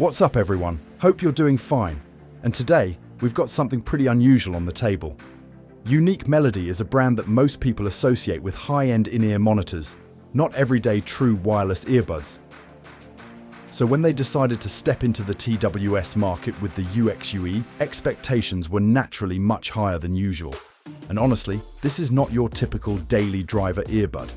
What's up everyone? Hope you're doing fine. And today, we've got something pretty unusual on the table. U-XUE Melody is a brand that most people associate with high-end in-ear monitors, not everyday true wireless earbuds. So when they decided to step into the TWS market with the U-XUE, expectations were naturally much higher than usual. And honestly, this is not your typical daily driver earbud.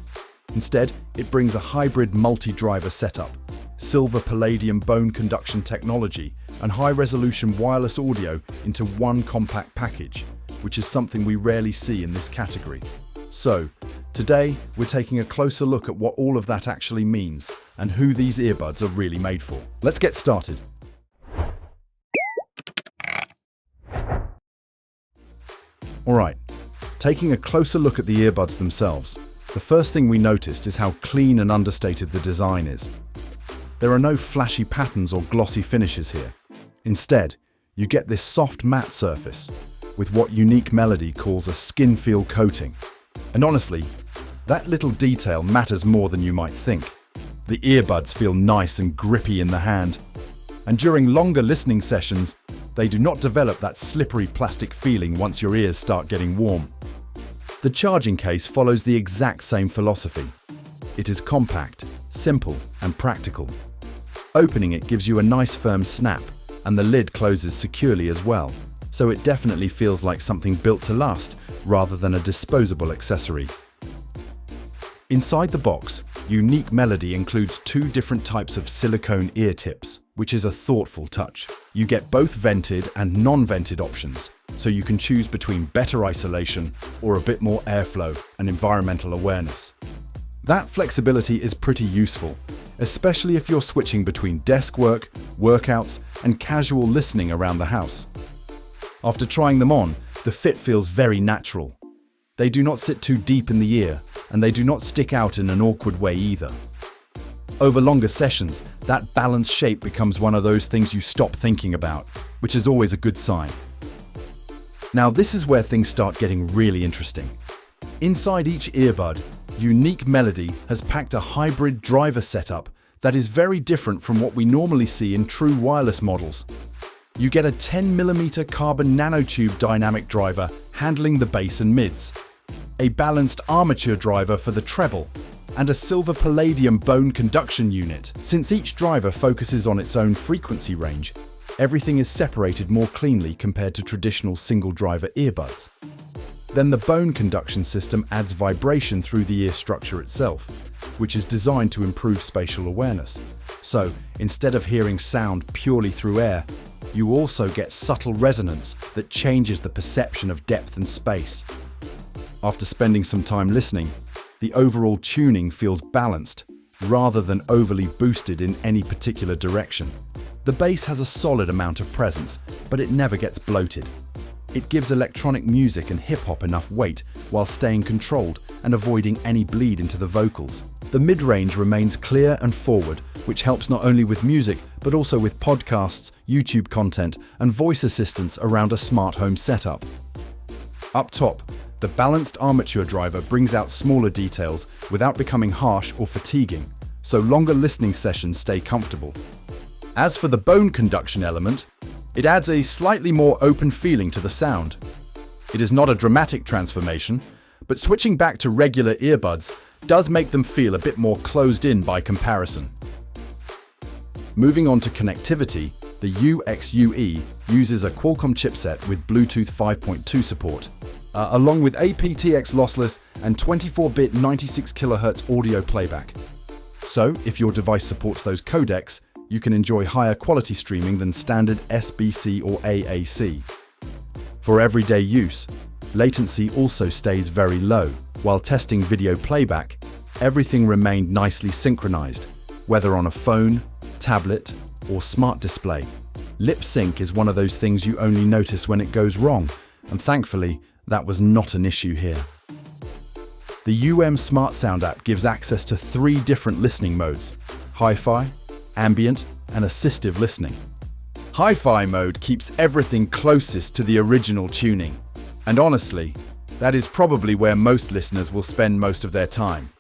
Instead, it brings a hybrid multi-driver setup, silver palladium bone conduction technology, and high-resolution wireless audio into one compact package, which is something we rarely see in this category. So, today, we're taking a closer look at what all of that actually means and who these earbuds are really made for. Let's get started. Alright, taking a closer look at the earbuds themselves, the first thing we noticed is how clean and understated the design is. There are no flashy patterns or glossy finishes here. Instead, you get this soft matte surface with what U-XUE Melody calls a skin feel coating. And honestly, that little detail matters more than you might think. The earbuds feel nice and grippy in the hand, and during longer listening sessions, they do not develop that slippery plastic feeling once your ears start getting warm. The charging case follows the exact same philosophy. It is compact, simple, and practical. Opening it gives you a nice firm snap, and the lid closes securely as well, so it definitely feels like something built to last rather than a disposable accessory. Inside the box, U-XUE Melody includes two different types of silicone ear tips, which is a thoughtful touch. You get both vented and non-vented options, so you can choose between better isolation or a bit more airflow and environmental awareness. That flexibility is pretty useful, especially if you're switching between desk work, workouts, and casual listening around the house. After trying them on, the fit feels very natural. They do not sit too deep in the ear, and they do not stick out in an awkward way either. Over longer sessions, that balanced shape becomes one of those things you stop thinking about, which is always a good sign. Now this is where things start getting really interesting. Inside each earbud, U-XUE Melody has packed a hybrid driver setup that is very different from what we normally see in true wireless models. You get a 10mm carbon nanotube dynamic driver handling the bass and mids, a balanced armature driver for the treble, and a silver palladium bone conduction unit. Since each driver focuses on its own frequency range, everything is separated more cleanly compared to traditional single driver earbuds. Then the bone conduction system adds vibration through the ear structure itself, which is designed to improve spatial awareness. So, instead of hearing sound purely through air, you also get subtle resonance that changes the perception of depth and space. After spending some time listening, the overall tuning feels balanced, rather than overly boosted in any particular direction. The bass has a solid amount of presence, but it never gets bloated. It gives electronic music and hip-hop enough weight while staying controlled and avoiding any bleed into the vocals. The mid-range remains clear and forward, which helps not only with music, but also with podcasts, YouTube content, and voice assistants around a smart home setup. Up top, the balanced armature driver brings out smaller details without becoming harsh or fatiguing, so longer listening sessions stay comfortable. As for the bone conduction element, it adds a slightly more open feeling to the sound. It is not a dramatic transformation, but switching back to regular earbuds does make them feel a bit more closed in by comparison. Moving on to connectivity, the U-XUE uses a Qualcomm chipset with Bluetooth 5.2 support, along with aptX lossless and 24-bit 96 kHz audio playback. So, if your device supports those codecs, you can enjoy higher quality streaming than standard SBC or AAC. For everyday use, latency also stays very low. While testing video playback, everything remained nicely synchronized, whether on a phone, tablet, or smart display. Lip sync is one of those things you only notice when it goes wrong, and thankfully, that was not an issue here. The UM Smart Sound app gives access to 3 different listening modes: Hi-Fi, Ambient, and Assistive listening. Hi-Fi mode keeps everything closest to the original tuning, and honestly, that is probably where most listeners will spend most of their time.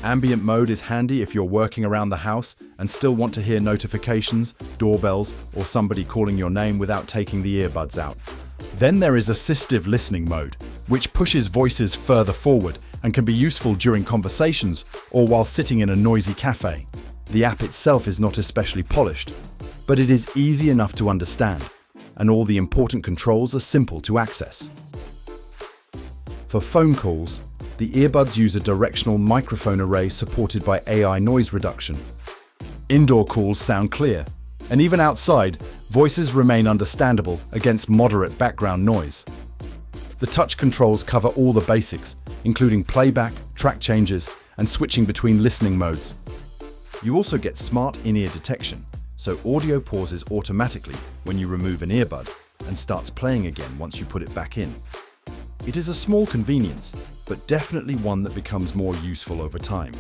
Ambient mode is handy if you're working around the house and still want to hear notifications, doorbells, or somebody calling your name without taking the earbuds out. Then there is assistive listening mode, which pushes voices further forward and can be useful during conversations or while sitting in a noisy cafe. The app itself is not especially polished, but it is easy enough to understand, and all the important controls are simple to access. For phone calls, the earbuds use a directional microphone array supported by AI noise reduction. Indoor calls sound clear, and even outside, voices remain understandable against moderate background noise. The touch controls cover all the basics, including playback, track changes, and switching between listening modes. You also get smart in-ear detection, so audio pauses automatically when you remove an earbud and starts playing again once you put it back in. It is a small convenience, but definitely one that becomes more useful over time.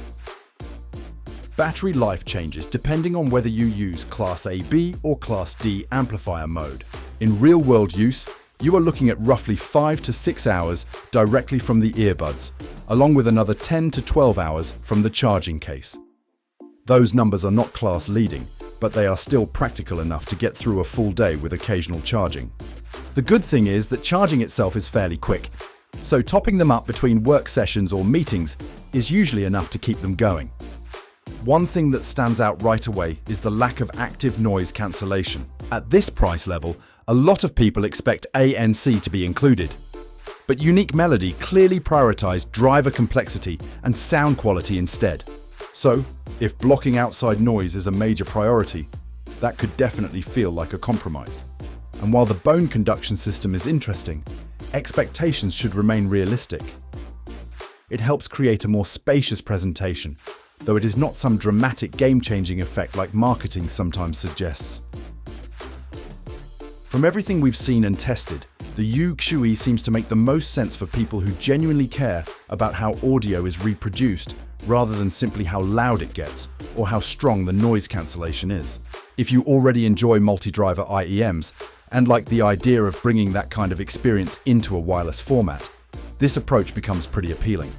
Battery life changes depending on whether you use Class AB or Class D amplifier mode. In real-world use, you are looking at roughly 5 to 6 hours directly from the earbuds, along with another 10 to 12 hours from the charging case. Those numbers are not class-leading, but they are still practical enough to get through a full day with occasional charging. The good thing is that charging itself is fairly quick, so topping them up between work sessions or meetings is usually enough to keep them going. One thing that stands out right away is the lack of active noise cancellation. At this price level, a lot of people expect ANC to be included. But Unique Melody clearly prioritized driver complexity and sound quality instead. So, if blocking outside noise is a major priority, that could definitely feel like a compromise. And while the bone conduction system is interesting, expectations should remain realistic. It helps create a more spacious presentation, though it is not some dramatic game-changing effect like marketing sometimes suggests. From everything we've seen and tested, the U-XUE seems to make the most sense for people who genuinely care about how audio is reproduced rather than simply how loud it gets or how strong the noise cancellation is. If you already enjoy multi-driver IEMs and like the idea of bringing that kind of experience into a wireless format, this approach becomes pretty appealing.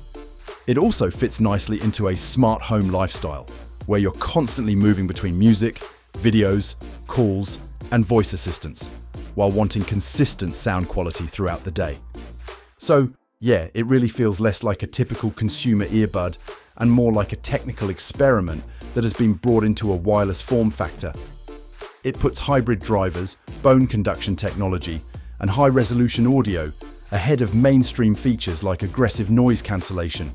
It also fits nicely into a smart home lifestyle, where you're constantly moving between music, videos, calls, and voice assistants, while wanting consistent sound quality throughout the day. So, yeah, it really feels less like a typical consumer earbud and more like a technical experiment that has been brought into a wireless form factor. It puts hybrid drivers, bone conduction technology, and high-resolution audio ahead of mainstream features like aggressive noise cancellation.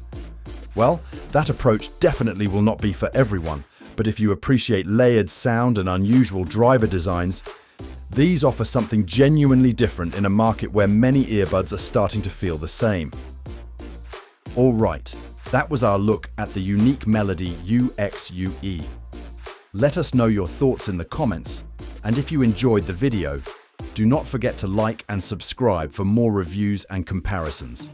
Well, that approach definitely will not be for everyone, but if you appreciate layered sound and unusual driver designs, these offer something genuinely different in a market where many earbuds are starting to feel the same. All right, that was our look at the Unique Melody UXUE. Let us know your thoughts in the comments, and if you enjoyed the video, do not forget to like and subscribe for more reviews and comparisons.